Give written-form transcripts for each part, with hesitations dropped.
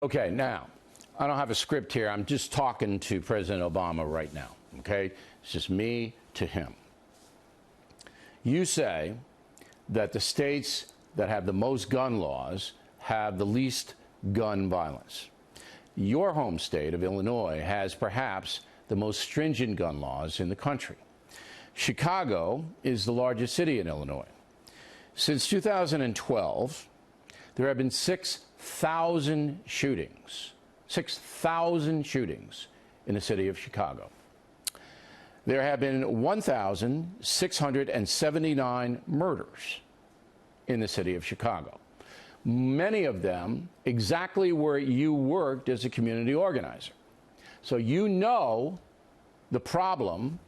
Okay, now, I don't have a script here. I'm just talking to President Obama right now, okay? It's just me to him. You say that the states that have the most gun laws have the least gun violence. Your home state of Illinois has perhaps the most stringent gun laws in the country. Chicago is the largest city in Illinois. Since 2012, there have been 6,000 shootings. 6,000 shootings in the city of Chicago. There have been 1,679 murders in the city of Chicago. Many of them exactly where you worked as a community organizer. So you know the problem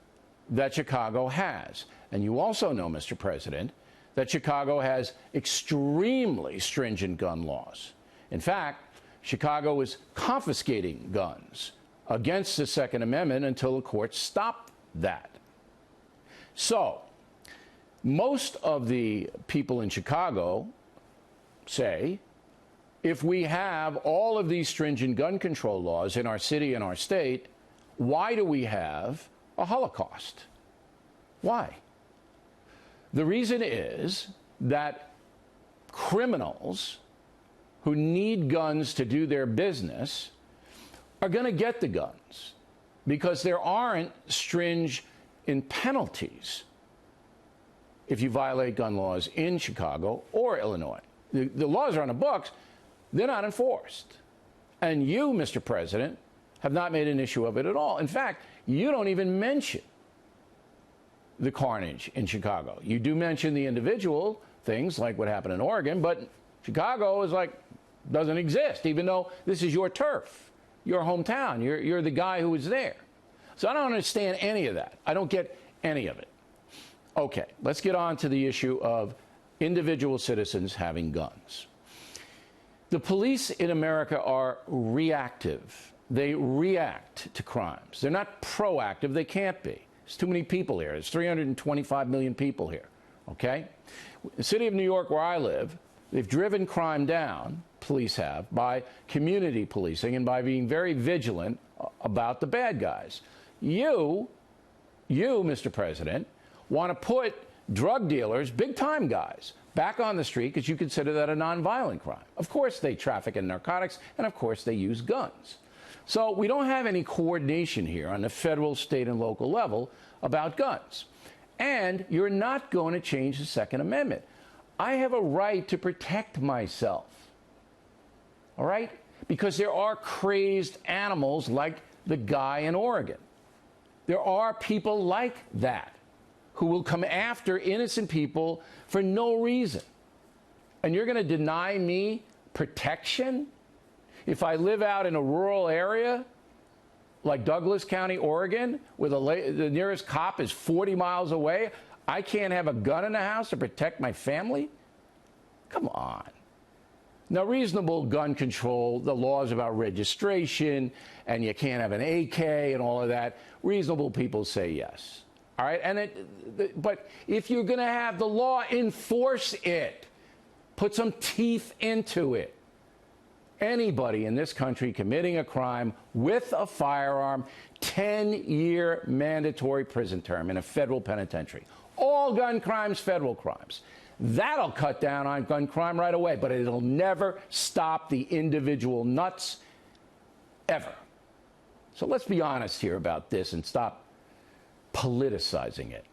that Chicago has. And you also know, Mr. President, that Chicago has extremely stringent gun laws. In fact, Chicago is confiscating guns against the Second Amendment until the courts stop that. So, most of the people in Chicago say, if we have all of these stringent gun control laws in our city and our state, why do we have a Holocaust? Why? The reason is that criminals who need guns to do their business are going to get the guns because there aren't stringent penalties if you violate gun laws in Chicago or Illinois. The laws are on the books, they're not enforced. And you, Mr. President, have not made an issue of it at all. In fact, you don't even mention the carnage in Chicago. You do mention the individual things like what happened in Oregon, but Chicago is like, doesn't exist, even though this is your turf, your hometown. You're the guy who was there. So I don't understand any of that. I don't get any of it. Okay, let's get on to the issue of individual citizens having guns. The police in America are reactive. They react to crimes. They're not proactive. They can't be. There's too many people here. There's 325 million people here, okay? The city of New York, where I live, they've driven crime down, police have, by community policing and by being very vigilant about the bad guys. You, Mr. President, want to put drug dealers, big-time guys, back on the street because you consider that a nonviolent crime. Of course they traffic in narcotics, and of course they use guns. So we don't have any coordination here on the federal, state, and local level about guns. And you're not going to change the Second Amendment. I have a right to protect myself, all right? Because there are crazed animals like the guy in Oregon. There are people like that who will come after innocent people for no reason. And you're going to deny me protection? If I live out in a rural area like Douglas County, Oregon, where the nearest cop is 40 miles away, I can't have a gun in the house to protect my family? Come on. Now, reasonable gun control, the laws about registration, and you can't have an AK and all of that, reasonable people say yes. All right? But if you're going to have the law, enforce it. Put some teeth into it. Anybody in this country committing a crime with a firearm, 10-year mandatory prison term in a federal penitentiary. All gun crimes, federal crimes. That'll cut down on gun crime right away, but it'll never stop the individual nuts, ever. So let's be honest here about this and stop politicizing it.